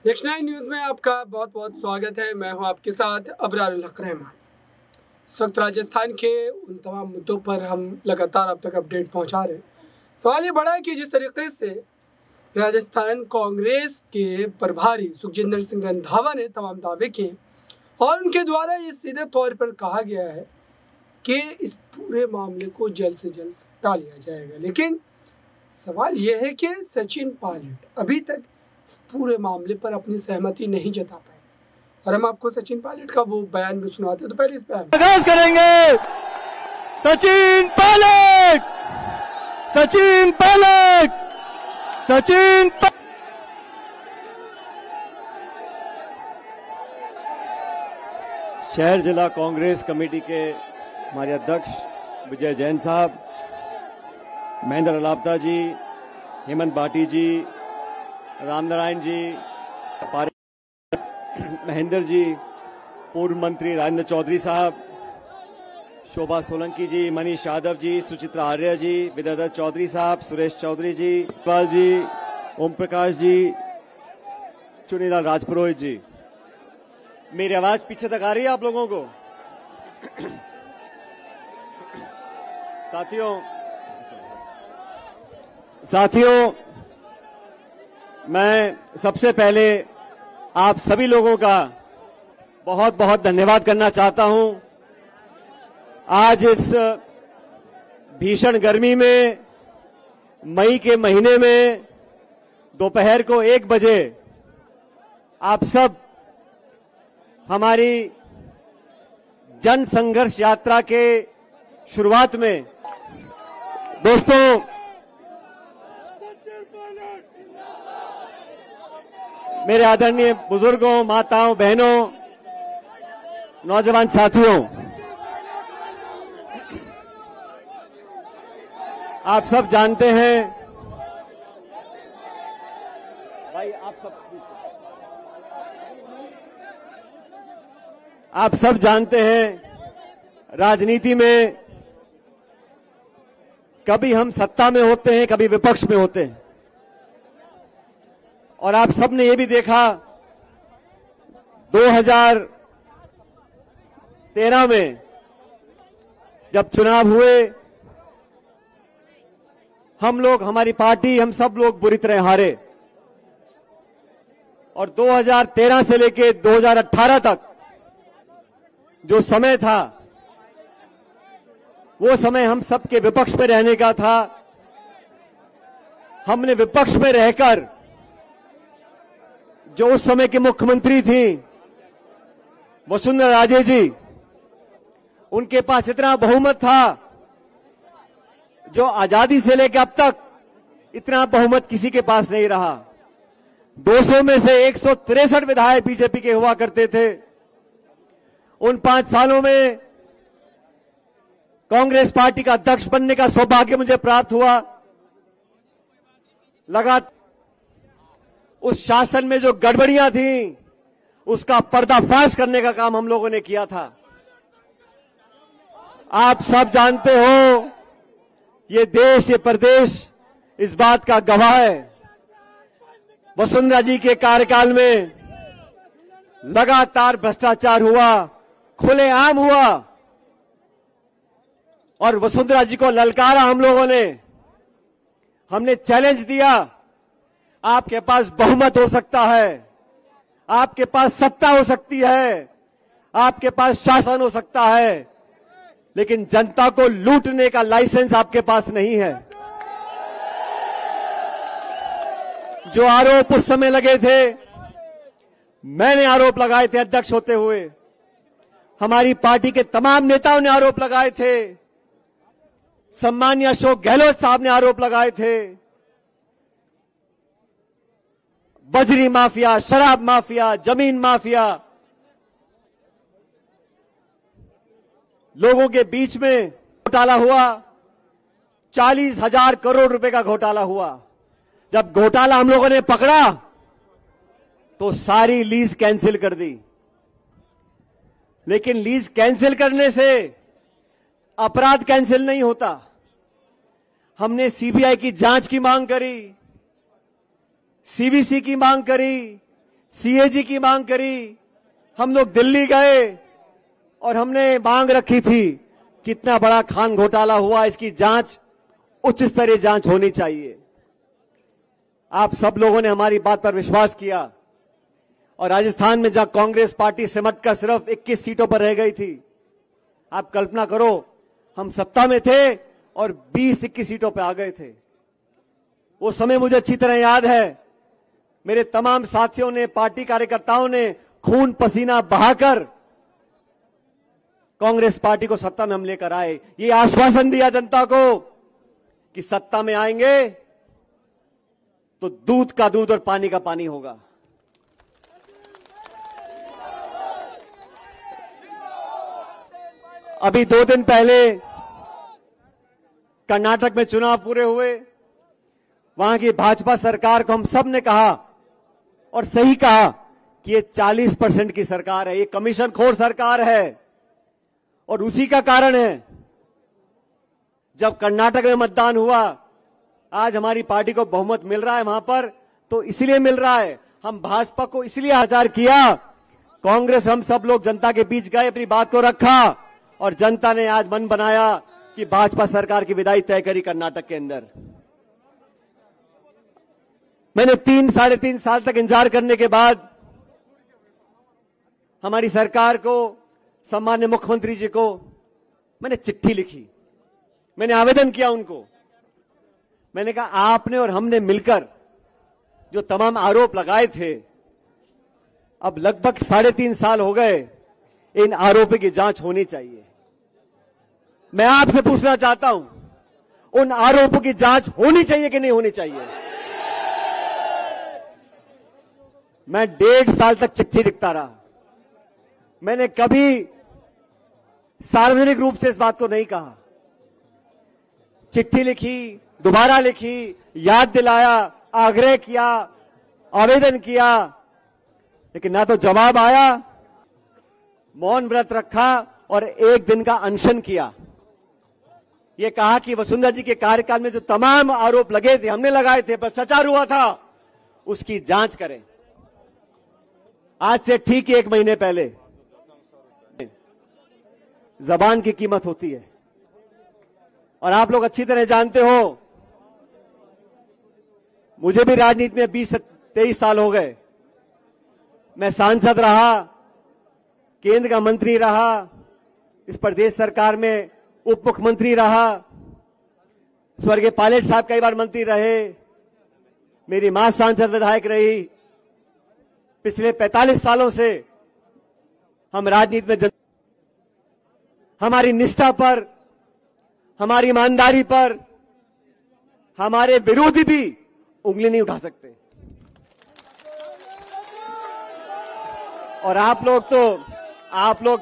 Next 9 news में आपका बहुत बहुत स्वागत है। मैं हूं आपके साथ अबरारुल हक रहमान। इस वक्त राजस्थान के उन तमाम मुद्दों पर हम लगातार अब तक अपडेट पहुंचा रहे हैं। सवाल ये बड़ा है कि जिस तरीके से राजस्थान कांग्रेस के प्रभारी सुखजिंदर सिंह रंधावा ने तमाम दावे किए और उनके द्वारा ये सीधे तौर पर कहा गया है कि इस पूरे मामले को जल्द से जल्द टाल लिया जाएगा, लेकिन सवाल यह है कि सचिन पायलट अभी तक इस पूरे मामले पर अपनी सहमति नहीं जता पाए और हम आपको सचिन पायलट का वो बयान भी सुनाते हैं। तो पहले इस बयान आगाज करेंगे। सचिन पायलट, सचिन पायलट, सचिन शहर जिला कांग्रेस कमेटी के हमारे अध्यक्ष विजय जैन साहब, महेंद्र अलापता जी, हेमंत भाटी जी, रामनारायण जी, महेंद्र जी, पूर्व मंत्री राजेंद्र चौधरी साहब, शोभा सोलंकी जी, मनीष यादव जी, सुचित्रा आर्य जी, विद्याधर चौधरी साहब, सुरेश चौधरी जी, इकबाल जी, ओम प्रकाश जी, चुनीलाल राजपुरोहित जी। मेरी आवाज पीछे तक आ रही है आप लोगों को? साथियों, मैं सबसे पहले आप सभी लोगों का बहुत बहुत धन्यवाद करना चाहता हूं। आज इस भीषण गर्मी में, मई के महीने में, दोपहर को 1 बजे आप सब हमारी जन संघर्ष यात्रा के शुरुआत में, दोस्तों, मेरे आदरणीय बुजुर्गों, माताओं, बहनों, नौजवान साथियों, आप सब जानते हैं, भाई आप सब जानते हैं, राजनीति में कभी हम सत्ता में होते हैं, कभी विपक्ष में होते हैं। और आप सबने ये भी देखा 2013 में जब चुनाव हुए, हम लोग, हमारी पार्टी, हम सब लोग बुरी तरह हारे और 2013 से लेकर 2018 तक जो समय था, वो समय हम सबके विपक्ष में रहने का था। हमने विपक्ष में रहकर, जो उस समय की मुख्यमंत्री थी वसुंधरा राजे जी, उनके पास इतना बहुमत था जो आजादी से लेकर अब तक इतना बहुमत किसी के पास नहीं रहा। 200 में से 163 विधायक बीजेपी के हुआ करते थे। उन 5 सालों में कांग्रेस पार्टी का अध्यक्ष बनने का सौभाग्य मुझे प्राप्त हुआ। लगातार उस शासन में जो गड़बड़ियां थी, उसका पर्दाफाश करने का काम हम लोगों ने किया था। आप सब जानते हो, ये देश, ये प्रदेश इस बात का गवाह है। वसुंधरा जी के कार्यकाल में लगातार भ्रष्टाचार हुआ, खुलेआम हुआ और वसुंधरा जी को ललकारा हम लोगों ने। हमने चैलेंज दिया, आपके पास बहुमत हो सकता है, आपके पास सत्ता हो सकती है, आपके पास शासन हो सकता है, लेकिन जनता को लूटने का लाइसेंस आपके पास नहीं है। जो आरोप उस समय लगे थे, मैंने आरोप लगाए थे अध्यक्ष होते हुए, हमारी पार्टी के तमाम नेताओं ने आरोप लगाए थे, सम्मानीय अशोक गहलोत साहब ने आरोप लगाए थे। बजरी माफिया, शराब माफिया, जमीन माफिया, लोगों के बीच में घोटाला हुआ। 40,000 करोड़ रुपए का घोटाला हुआ। जब घोटाला हम लोगों ने पकड़ा तो सारी लीज कैंसिल कर दी। लेकिन लीज कैंसिल करने से अपराध कैंसिल नहीं होता। हमने सीबीआई की जांच की मांग करी, सीवीसी की मांग करी, सीएजी की मांग करी, हम लोग दिल्ली गए और हमने मांग रखी थी कितना बड़ा खान घोटाला हुआ, इसकी जांच उच्च स्तरीय जांच होनी चाहिए। आप सब लोगों ने हमारी बात पर विश्वास किया और राजस्थान में जहां कांग्रेस पार्टी सिमट कर सिर्फ 21 सीटों पर रह गई थी, आप कल्पना करो हम सत्ता में थे और 20-21 सीटों पर आ गए थे। वो समय मुझे अच्छी तरह याद है। मेरे तमाम साथियों ने, पार्टी कार्यकर्ताओं ने खून पसीना बहाकर कांग्रेस पार्टी को सत्ता में हम लेकर आए। ये आश्वासन दिया जनता को कि सत्ता में आएंगे तो दूध का दूध और पानी का पानी होगा। अभी 2 दिन पहले कर्नाटक में चुनाव पूरे हुए। वहां की भाजपा सरकार को हम सब ने कहा और सही कहा कि ये 40% की सरकार है, ये कमीशन खोर सरकार है। और उसी का कारण है जब कर्नाटक में मतदान हुआ, आज हमारी पार्टी को बहुमत मिल रहा है वहां पर, तो इसलिए मिल रहा है, हम भाजपा को इसलिए आचार किया। कांग्रेस हम सब लोग जनता के बीच गए, अपनी बात को रखा और जनता ने आज मन बनाया कि भाजपा सरकार की विदाई तय करी कर्नाटक के अंदर। मैंने 3-3.5 साल तक इंतजार करने के बाद हमारी सरकार को, सम्मान्य मुख्यमंत्री जी को मैंने चिट्ठी लिखी, मैंने आवेदन किया उनको। मैंने कहा आपने और हमने मिलकर जो तमाम आरोप लगाए थे, अब लगभग 3.5 साल हो गए, इन आरोपों की जांच होनी चाहिए। मैं आपसे पूछना चाहता हूं, उन आरोपों की जांच होनी चाहिए कि नहीं होनी चाहिए? मैं 1.5 साल तक चिट्ठी लिखता रहा। मैंने कभी सार्वजनिक रूप से इस बात को नहीं कहा। चिट्ठी लिखी, दोबारा लिखी, याद दिलाया, आग्रह किया, आवेदन किया, लेकिन ना तो जवाब आया। मौन व्रत रखा और 1 दिन का अनशन किया। यह कहा कि वसुंधरा जी के कार्यकाल में जो तमाम आरोप लगे थे, हमने लगाए थे, भ्रष्टाचार हुआ था, उसकी जांच करें। आज से ठीक 1 महीने पहले जबान की कीमत होती है और आप लोग अच्छी तरह जानते हो, मुझे भी राजनीति में 20-23 साल हो गए। मैं सांसद रहा, केंद्र का मंत्री रहा, इस प्रदेश सरकार में उप मुख्यमंत्री रहा, स्वर्गीय पायलट साहब कई बार मंत्री रहे, मेरी मां सांसद विधायक रही। पिछले 45 सालों से हम राजनीति में हमारी निष्ठा पर, हमारी ईमानदारी पर हमारे विरोधी भी उंगली नहीं उठा सकते। और आप लोग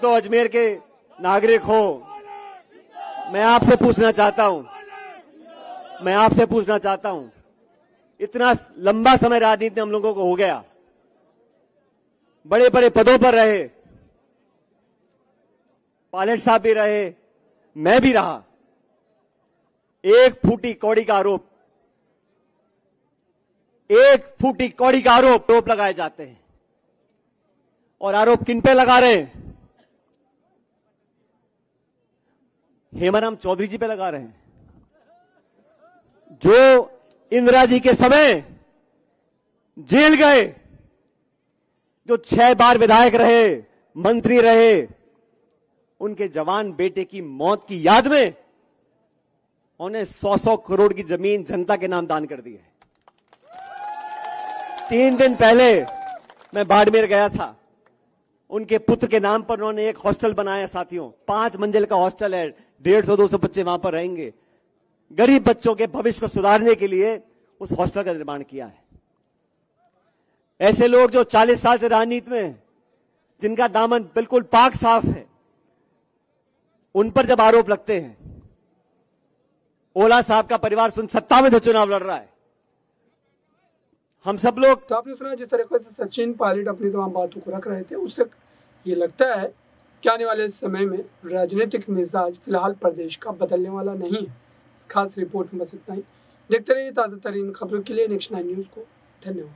तो अजमेर के नागरिक हो। मैं आपसे पूछना चाहता हूं, इतना लंबा समय राजनीति में हम लोगों को हो गया, बड़े बड़े पदों पर रहे, पायलट साहब भी रहे, मैं भी रहा। 1 फूटी कौड़ी का आरोप लगाए जाते हैं। और आरोप किन पे लगा रहे हैं? हेमाराम चौधरी जी पे लगा रहे हैं, जो इंदिरा जी के समय जेल गए, जो 6 बार विधायक रहे, मंत्री रहे। उनके जवान बेटे की मौत की याद में उन्हें 100 करोड़ की जमीन जनता के नाम दान कर दी है। 3 दिन पहले मैं बाड़मेर गया था, उनके पुत्र के नाम पर उन्होंने एक हॉस्टल बनाया। साथियों, 5 मंजिल का हॉस्टल है, 150-200 बच्चे वहां पर रहेंगे। गरीब बच्चों के भविष्य को सुधारने के लिए उस हॉस्टल का निर्माण किया है। ऐसे लोग जो 40 साल से राजनीति में, जिनका दामन बिल्कुल पाक साफ है, उन पर जब आरोप लगते हैं। ओला साहब का परिवार सत्ता में चुनाव लड़ रहा है, हम सब लोग। तो आपने सुना जिस तरीके से सचिन पायलट अपनी तमाम बातों को रख रहे थे, उससे ये लगता है कि आने वाले समय में राजनीतिक मिजाज फिलहाल प्रदेश का बदलने वाला नहीं है। इस खास रिपोर्ट में बस इतना ही। देखते रहिए ताज़ा तरीन खबरों के लिए नेक्स्ट 9 न्यूज़ को। धन्यवाद।